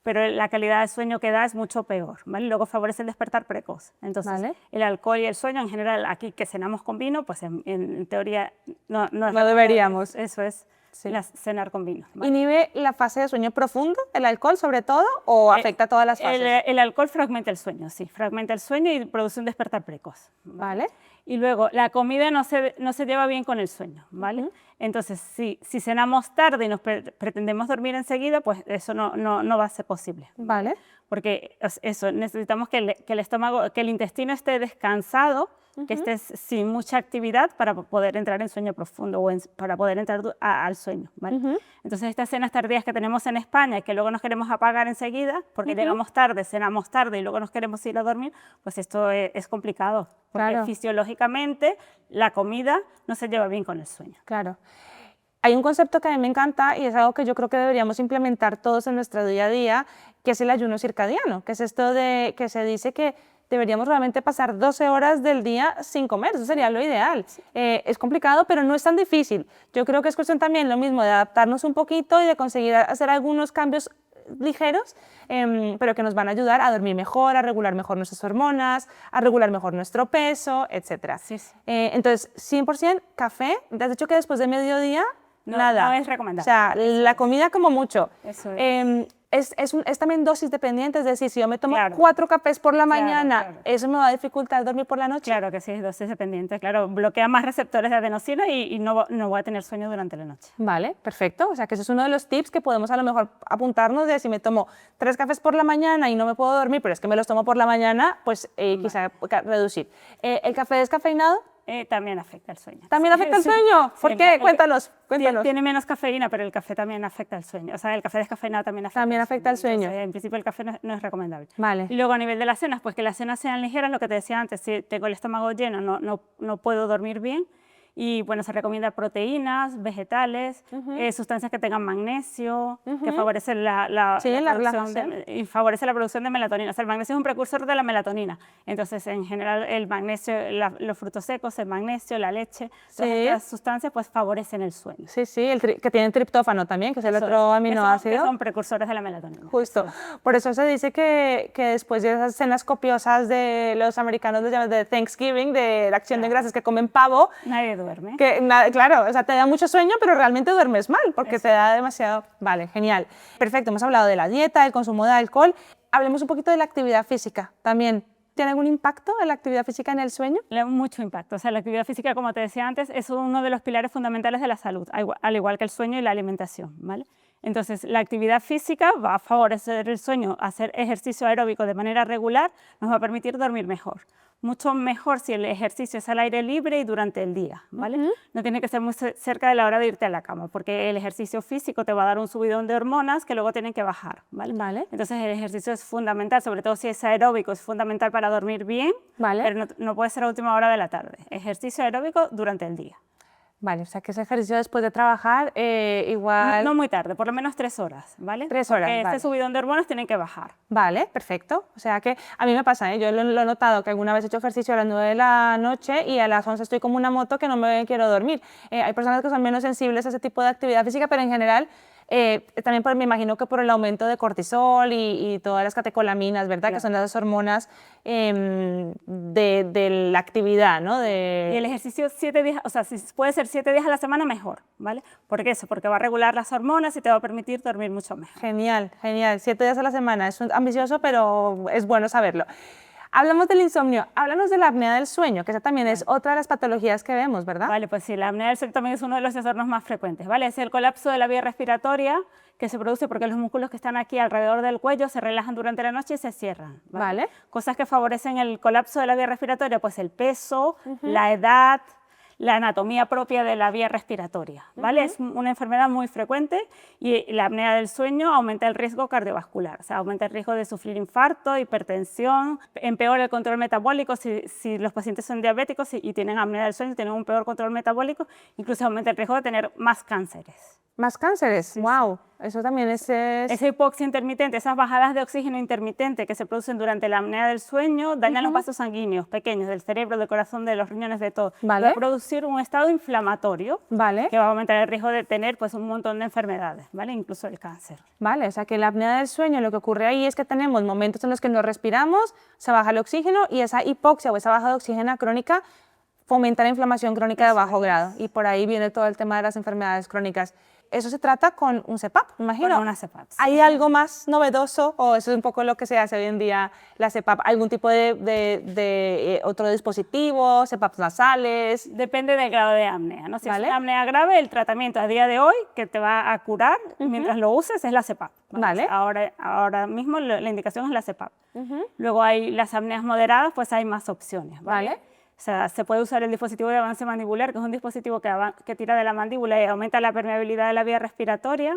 pero la calidad del sueño que da es mucho peor, ¿vale? Luego favorece el despertar precoz. Entonces, el alcohol y el sueño, en general, aquí que cenamos con vino, pues en teoría no deberíamos. Eso es, cenar con vino. ¿Vale? ¿Inhibe la fase de sueño profundo, el alcohol sobre todo, o afecta a todas las fases? El alcohol fragmenta el sueño, sí, fragmenta el sueño y produce un despertar precoz. Vale. Y luego, la comida no se lleva bien con el sueño, ¿vale? Entonces, si cenamos tarde y nos pretendemos dormir enseguida, pues eso no va a ser posible. Vale. Porque eso, necesitamos que el estómago, que el intestino esté descansado, que esté sin mucha actividad para poder entrar en sueño profundo o para poder entrar al sueño, ¿vale? Entonces, estas cenas tardías que tenemos en España y que luego nos queremos apagar enseguida porque llegamos tarde, cenamos tarde y luego nos queremos ir a dormir, pues esto es complicado, porque fisiológicamente la comida no se lleva bien con el sueño. Claro. Hay un concepto que a mí me encanta y es algo que yo creo que deberíamos implementar todos en nuestro día a día, que es el ayuno circadiano, que es esto de que se dice que deberíamos realmente pasar 12 horas del día sin comer, eso sería lo ideal. Es complicado, pero no es tan difícil. Yo creo que es cuestión también lo mismo de adaptarnos un poquito y de conseguir hacer algunos cambios ligeros, pero que nos van a ayudar a dormir mejor, a regular mejor nuestras hormonas, a regular mejor nuestro peso, etc. Entonces, 100% café. ¿Te has dicho que después de mediodía? Nada. No es recomendable. O sea, la comida como mucho. Eso es. Es también dosis dependiente, es decir, si yo me tomo 4 cafés por la mañana, ¿eso me va a dificultar dormir por la noche? Claro que sí, es dosis dependiente, claro, bloquea más receptores de adenosina y no voy a tener sueño durante la noche. Vale, perfecto, o sea que ese es uno de los tips que podemos a lo mejor apuntarnos de si me tomo 3 cafés por la mañana y no me puedo dormir, pero es que me los tomo por la mañana, pues quizá reducir. ¿El café descafeinado? También afecta el sueño. ¿También afecta el sueño? ¿Por qué? Cuéntanos. Tiene menos cafeína, pero el café también afecta el sueño. O sea, el café descafeinado también afecta el sueño. Entonces, en principio el café no es recomendable. Vale. Y luego a nivel de las cenas, pues que las cenas sean ligeras, lo que te decía antes, si tengo el estómago lleno no puedo dormir bien. Y bueno, se recomienda proteínas, vegetales, sustancias que tengan magnesio, que favorecen la producción de melatonina. O sea, el magnesio es un precursor de la melatonina. Entonces, en general, el magnesio, los frutos secos, el magnesio, la leche, todas estas sustancias pues favorecen el sueño. Sí, que tienen triptófano también, que es el otro aminoácido. Que son precursores de la melatonina. Justo. Por eso se dice que después de esas cenas copiosas de los americanos, les llaman de Thanksgiving, de la acción de gracias, que comen pavo, nadie duerme. Claro, o sea, te da mucho sueño, pero realmente duermes mal, porque te da demasiado... Vale, genial. Perfecto, hemos hablado de la dieta, el consumo de alcohol. Hablemos un poquito de la actividad física también. ¿Tiene algún impacto en la actividad física en el sueño? Mucho impacto. O sea, la actividad física, como te decía antes, es uno de los pilares fundamentales de la salud, al igual que el sueño y la alimentación, ¿vale? Entonces, la actividad física va a favorecer el sueño. Hacer ejercicio aeróbico de manera regular nos va a permitir dormir mejor. mucho mejor si el ejercicio es al aire libre y durante el día, ¿vale? No tiene que ser muy cerca de la hora de irte a la cama, porque el ejercicio físico te va a dar un subidón de hormonas que luego tienen que bajar, ¿vale? Entonces el ejercicio es fundamental, sobre todo si es aeróbico, es fundamental para dormir bien, pero no puede ser a última hora de la tarde. Ejercicio aeróbico durante el día. Vale, o sea que ese ejercicio después de trabajar igual... No muy tarde, por lo menos 3 horas, ¿vale? 3 horas, porque este subidón de hormonas tienen que bajar. Vale, perfecto. O sea que a mí me pasa, yo lo he notado que alguna vez he hecho ejercicio a las 9 de la noche y a las 11 estoy como una moto que no me quiero dormir. Hay personas que son menos sensibles a ese tipo de actividad física, pero en general... también me imagino que por el aumento de cortisol y todas las catecolaminas, ¿verdad? Claro. Que son las hormonas de la actividad, ¿no? Y el ejercicio 7 días, o sea, si puede ser 7 días a la semana, mejor, ¿vale? ¿Por qué eso? Porque va a regular las hormonas y te va a permitir dormir mucho mejor. Genial, genial. 7 días a la semana, es ambicioso, pero es bueno saberlo. Hablamos del insomnio, háblanos de la apnea del sueño, que esa también es otra de las patologías que vemos, ¿verdad? Vale, pues sí, la apnea del sueño también es uno de los trastornos más frecuentes, ¿vale? Es el colapso de la vía respiratoria que se produce porque los músculos que están aquí alrededor del cuello se relajan durante la noche y se cierran, ¿vale? Cosas que favorecen el colapso de la vía respiratoria, pues el peso, la edad, la anatomía propia de la vía respiratoria, ¿vale? Es una enfermedad muy frecuente y la apnea del sueño aumenta el riesgo cardiovascular, o sea, aumenta el riesgo de sufrir infarto, hipertensión, empeora el control metabólico si los pacientes son diabéticos y tienen apnea del sueño, tienen un peor control metabólico, incluso aumenta el riesgo de tener más cánceres. ¿Más cánceres? Sí, wow, sí. Eso también es... Esa hipoxia intermitente, esas bajadas de oxígeno intermitente que se producen durante la apnea del sueño dañan los vasos sanguíneos pequeños del cerebro, del corazón, de los riñones, de todo. Va a producir un estado inflamatorio que va a aumentar el riesgo de tener pues, un montón de enfermedades, ¿vale? Incluso el cáncer. Vale, o sea que la apnea del sueño lo que ocurre ahí es que tenemos momentos en los que no respiramos, se baja el oxígeno y esa hipoxia o esa baja de oxígeno crónica fomenta la inflamación crónica de bajo grado y por ahí viene todo el tema de las enfermedades crónicas. Eso se trata con un CPAP, me imagino. Con una CPAP. Sí. ¿Hay algo más novedoso o eso es un poco lo que se hace hoy en día, la CPAP? ¿Algún tipo de otro dispositivo, CPAPs nasales? Depende del grado de apnea, ¿no? Si es una apnea grave, el tratamiento a día de hoy que te va a curar mientras lo uses es la CPAP. Vale. Ahora mismo la indicación es la CPAP. Luego hay las apneas moderadas, pues hay más opciones. Vale. O sea, se puede usar el dispositivo de avance mandibular, que es un dispositivo que tira de la mandíbula y aumenta la permeabilidad de la vía respiratoria.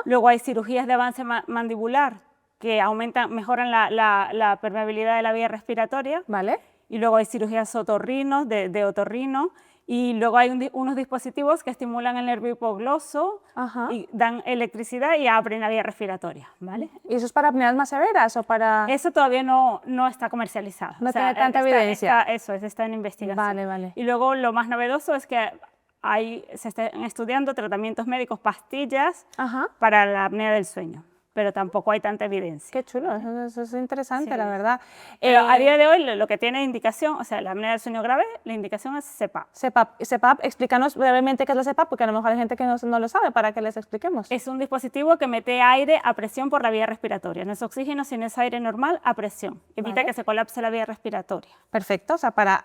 Luego hay cirugías de avance mandibular que mejoran la permeabilidad de la vía respiratoria. Vale. Y luego hay cirugías otorrinos, de otorrino. Y luego hay unos dispositivos que estimulan el nervio hipogloso y dan electricidad y abren la vía respiratoria, ¿vale? ¿Y eso es para apneas más severas o para...? Eso todavía no está comercializado. No tiene tanta evidencia. Está en investigación. Vale, vale. Y luego lo más novedoso es que se están estudiando tratamientos médicos, pastillas para la apnea del sueño. Pero tampoco hay tanta evidencia. Qué chulo, eso es interesante, la verdad. Pero a día de hoy lo que tiene indicación, o sea, la apnea del sueño grave, la indicación es CPAP. CPAP, explícanos brevemente qué es la CPAP, porque a lo mejor hay gente que no lo sabe, para que les expliquemos. Es un dispositivo que mete aire a presión por la vía respiratoria. No es oxígeno, sino es aire normal a presión. Evita que se colapse la vía respiratoria. Perfecto, o sea, para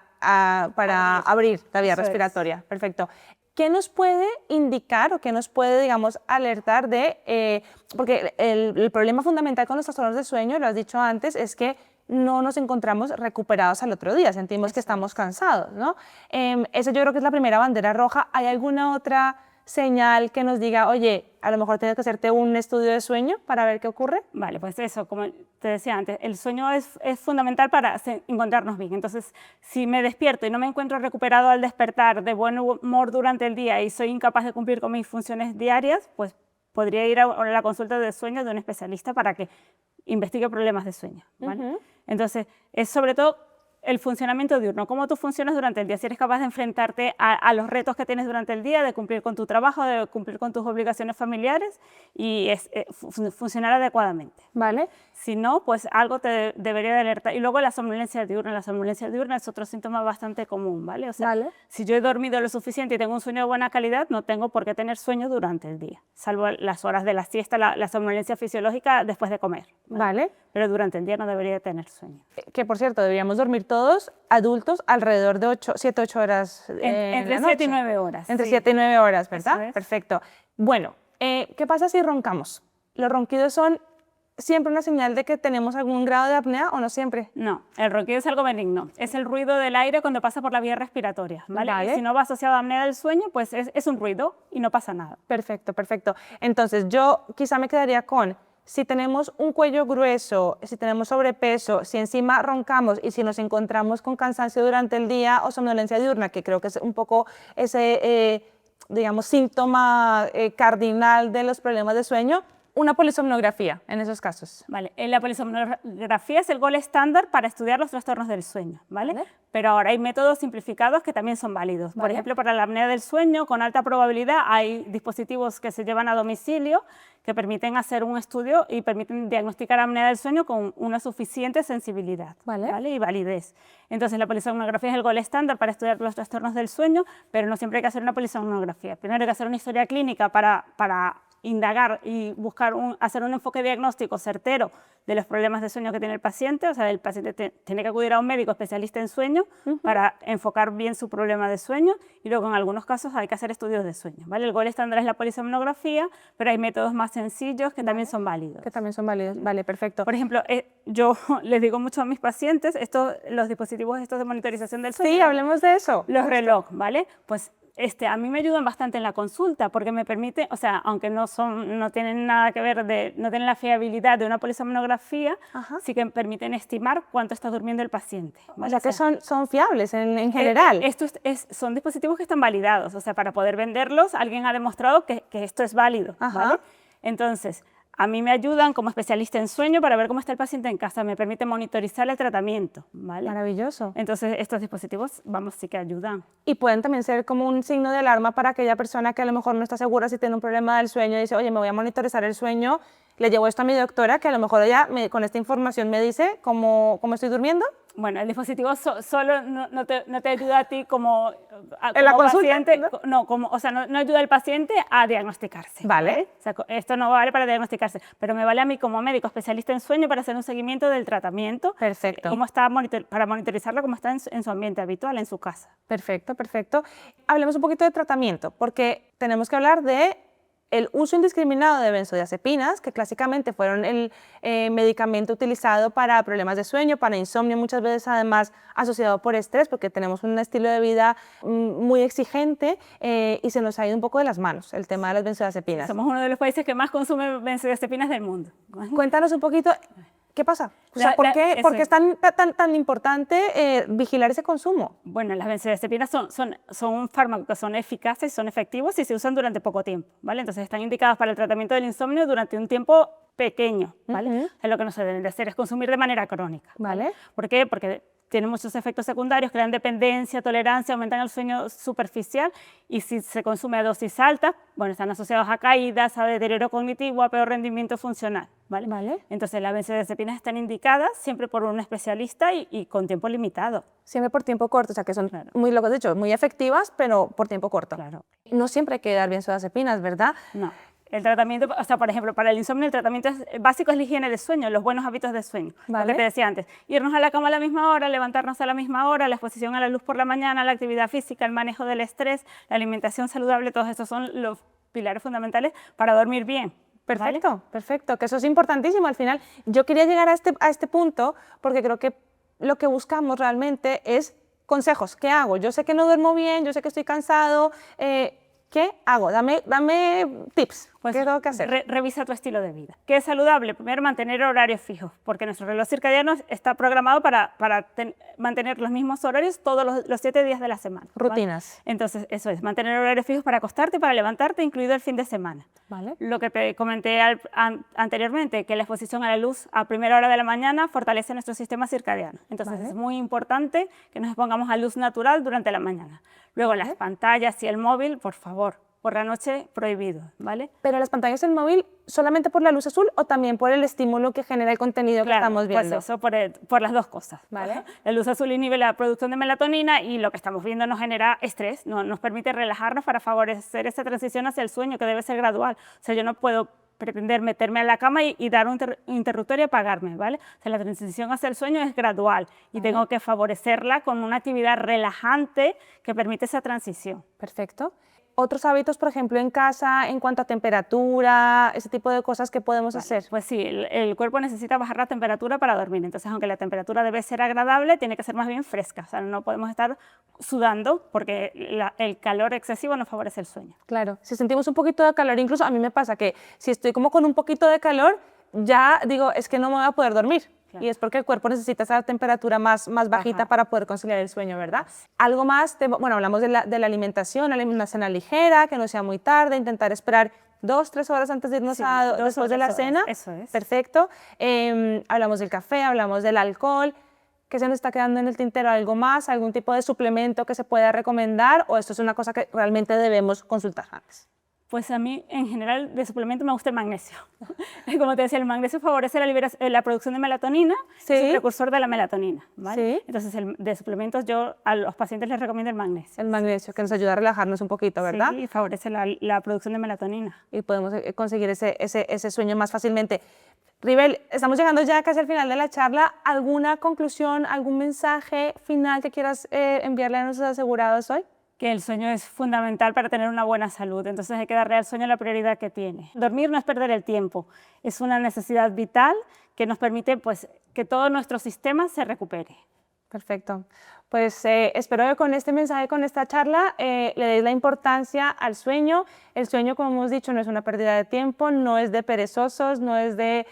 abrir la vía respiratoria. Perfecto. ¿Qué nos puede indicar o qué nos puede, digamos, alertar de...? Porque el problema fundamental con los trastornos de sueño, lo has dicho antes, es que no nos encontramos recuperados al otro día, sentimos que estamos cansados, ¿no? Esa yo creo que es la primera bandera roja. ¿Hay alguna otra señal que nos diga, oye, a lo mejor tienes que hacerte un estudio de sueño para ver qué ocurre? Vale, pues eso, como te decía antes, el sueño es fundamental para encontrarnos bien. Entonces, si me despierto y no me encuentro recuperado al despertar, de buen humor durante el día y soy incapaz de cumplir con mis funciones diarias, pues podría ir a la consulta de sueño de un especialista para que investigue problemas de sueño, ¿vale? Entonces, es sobre todo el funcionamiento diurno, cómo tú funcionas durante el día, si eres capaz de enfrentarte a los retos que tienes durante el día, de cumplir con tu trabajo, de cumplir con tus obligaciones familiares y funcionar adecuadamente. Vale. Si no, pues algo te debería de alertar. Y luego la somnolencia diurna es otro síntoma bastante común, ¿vale? O sea, si yo he dormido lo suficiente y tengo un sueño de buena calidad, no tengo por qué tener sueño durante el día, salvo las horas de la siesta, la somnolencia fisiológica después de comer. ¿Vale? Pero durante el día no debería tener sueño. Que, por cierto, deberíamos dormir todos, adultos, alrededor de 7-8 horas entre 7 y 9 horas. Entre 7 y 9 horas, ¿verdad? Perfecto. Bueno, ¿qué pasa si roncamos? Los ronquidos son siempre una señal de que tenemos algún grado de apnea o no siempre? No, el ronquido es algo benigno. Es el ruido del aire cuando pasa por la vía respiratoria, ¿vale? Vale. Y si no va asociado a apnea del sueño, pues es un ruido y no pasa nada. Perfecto, perfecto. Entonces yo quizá me quedaría con, si tenemos un cuello grueso, si tenemos sobrepeso, si encima roncamos y si nos encontramos con cansancio durante el día o somnolencia diurna, que creo que es un poco ese, digamos, síntoma cardinal de los problemas de sueño, una polisomnografía en esos casos. Vale, la polisomnografía es el gol estándar para estudiar los trastornos del sueño, ¿vale? Pero ahora hay métodos simplificados que también son válidos. Por ejemplo, para la apnea del sueño, con alta probabilidad, hay dispositivos que se llevan a domicilio que permiten hacer un estudio y permiten diagnosticar apnea del sueño con una suficiente sensibilidad, ¿vale? Y validez. Entonces, la polisomnografía es el gol estándar para estudiar los trastornos del sueño, pero no siempre hay que hacer una polisomnografía. Primero hay que hacer una historia clínica para indagar y buscar hacer un enfoque diagnóstico certero de los problemas de sueño que tiene el paciente, o sea, el paciente tiene que acudir a un médico especialista en sueño para enfocar bien su problema de sueño, y luego en algunos casos hay que hacer estudios de sueño, ¿vale? El gol estándar es la polisomnografía, pero hay métodos más sencillos que también son válidos. Que también son válidos, vale, perfecto. Por ejemplo, yo les digo mucho a mis pacientes, los dispositivos estos de monitorización del sueño. Sí, hablemos de eso. Los reloj, ¿vale? Pues a mí me ayudan bastante en la consulta porque me permite, o sea, aunque no tienen nada que ver, no tienen la fiabilidad de una polisomnografía, sí que permiten estimar cuánto está durmiendo el paciente, ¿vale? O sea, que son fiables en general. Son dispositivos que están validados, o sea, para poder venderlos alguien ha demostrado que esto es válido, ¿vale? Entonces, a mí me ayudan como especialista en sueño para ver cómo está el paciente en casa, me permite monitorizar el tratamiento, ¿vale? Maravilloso. Entonces, estos dispositivos, sí que ayudan. Y pueden también ser como un signo de alarma para aquella persona que a lo mejor no está segura si tiene un problema del sueño y dice, oye, me voy a monitorizar el sueño, le llevo esto a mi doctora, que a lo mejor ella con esta información me dice cómo estoy durmiendo. Bueno, el dispositivo solo no te ayuda a ti como en la consulta, paciente, no ayuda al paciente a diagnosticarse. Vale. O sea, esto no vale para diagnosticarse, pero me vale a mí como médico especialista en sueño para hacer un seguimiento del tratamiento. Perfecto. Cómo está para monitorizarlo, cómo está en su ambiente habitual, en su casa. Perfecto, perfecto. Hablemos un poquito de tratamiento, porque tenemos que hablar de el uso indiscriminado de benzodiazepinas, que clásicamente fueron el medicamento utilizado para problemas de sueño, para insomnio, muchas veces además asociado por estrés, porque tenemos un estilo de vida muy exigente y se nos ha ido un poco de las manos el tema de las benzodiazepinas. Somos uno de los países que más consume benzodiazepinas del mundo. Cuéntanos un poquito, ¿qué pasa? O sea, ¿por qué es tan importante vigilar ese consumo? Bueno, las benzodiazepinas son un fármaco que son eficaces, son efectivos y se usan durante poco tiempo, ¿vale? Entonces están indicadas para el tratamiento del insomnio durante un tiempo pequeño, ¿vale? Lo que no se deben de hacer es consumir de manera crónica. ¿Vale? ¿Por qué? Porque tienen muchos efectos secundarios, crean dependencia, tolerancia, aumentan el sueño superficial y si se consume a dosis altas, bueno, están asociados a caídas, a deterioro cognitivo, a peor rendimiento funcional, ¿vale? Entonces las benzodiazepinas están indicadas siempre por un especialista y con tiempo limitado. Siempre por tiempo corto, o sea que son muy locos, de hecho, muy efectivas, pero por tiempo corto. Claro. No siempre hay que dar benzodiazepinas, ¿verdad? No. El tratamiento, o sea, por ejemplo, para el insomnio el tratamiento básico es la higiene de sueño, los buenos hábitos de sueño. ¿Vale? Lo que te decía antes, irnos a la cama a la misma hora, levantarnos a la misma hora, la exposición a la luz por la mañana, la actividad física, el manejo del estrés, la alimentación saludable, todos estos son los pilares fundamentales para dormir bien. Perfecto, ¿vale? Perfecto, que eso es importantísimo al final. Yo quería llegar a este punto porque creo que lo que buscamos realmente es consejos. ¿Qué hago? Yo sé que no duermo bien, yo sé que estoy cansado, ¿qué hago? Dame tips. Pues ¿Qué tengo que hacer? Revisa tu estilo de vida. ¿Qué es saludable? Primero, mantener horarios fijos, porque nuestro reloj circadiano está programado para mantener los mismos horarios todos los 7 días de la semana. Rutinas. ¿Vale? Entonces, eso es, mantener horarios fijos para acostarte y para levantarte, incluido el fin de semana. ¿Vale? Lo que te comenté anteriormente, que la exposición a la luz a primera hora de la mañana fortalece nuestro sistema circadiano. Entonces, es muy importante que nos expongamos a luz natural durante la mañana. Luego, las pantallas y el móvil, por favor, por la noche prohibido, ¿vale? Pero las pantallas del móvil, ¿solamente por la luz azul o también por el estímulo que genera el contenido que estamos viendo? Pues eso, por las dos cosas. ¿Vale? La luz azul inhibe la producción de melatonina y lo que estamos viendo nos genera estrés, nos permite relajarnos para favorecer esa transición hacia el sueño que debe ser gradual. O sea, yo no puedo pretender meterme a la cama y dar un interruptor y apagarme, ¿vale? O sea, la transición hacia el sueño es gradual y tengo que favorecerla con una actividad relajante que permite esa transición. Perfecto. otros hábitos, por ejemplo, en casa, en cuanto a temperatura, ese tipo de cosas que podemos hacer. Pues sí, el cuerpo necesita bajar la temperatura para dormir, entonces aunque la temperatura debe ser agradable, tiene que ser más bien fresca, o sea, no podemos estar sudando porque el calor excesivo no favorece el sueño. Claro, si sentimos un poquito de calor, incluso a mí me pasa que si estoy como con un poquito de calor, ya digo, es que no me voy a poder dormir. Claro. Y es porque el cuerpo necesita esa temperatura más bajita para poder conciliar el sueño, ¿verdad? Algo más, bueno, hablamos de la alimentación ligera, que no sea muy tarde, intentar esperar 2-3 horas antes de irnos después de la cena. Eso es. Perfecto. Hablamos del café, hablamos del alcohol. ¿Qué se nos está quedando en el tintero? ¿Algo más? ¿Algún tipo de suplemento que se pueda recomendar? ¿O esto es una cosa que realmente debemos consultar antes? Pues a mí, en general, de suplemento me gusta el magnesio. Como te decía, el magnesio favorece la producción de melatonina, ¿Sí? Es el precursor de la melatonina, ¿vale? ¿Sí? Entonces, de suplementos yo a los pacientes les recomiendo el magnesio. El magnesio, que nos ayuda a relajarnos un poquito, ¿verdad? Sí, y favorece la producción de melatonina. Y podemos conseguir ese sueño más fácilmente. Ribel, estamos llegando ya casi al final de la charla. ¿Alguna conclusión, algún mensaje final que quieras enviarle a nuestros asegurados hoy? Que el sueño es fundamental para tener una buena salud, entonces hay que darle al sueño la prioridad que tiene. Dormir no es perder el tiempo, es una necesidad vital que nos permite pues, que todo nuestro sistema se recupere. Perfecto. Pues espero que con este mensaje, con esta charla, le deis la importancia al sueño. El sueño, como hemos dicho, no es una pérdida de tiempo, no es de perezosos, no es de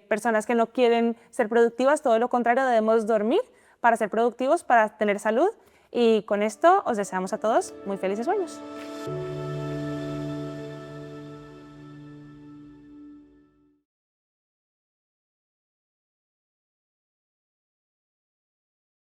personas que no quieren ser productivas, todo lo contrario, debemos dormir para ser productivos, para tener salud. Y con esto os deseamos a todos muy felices sueños.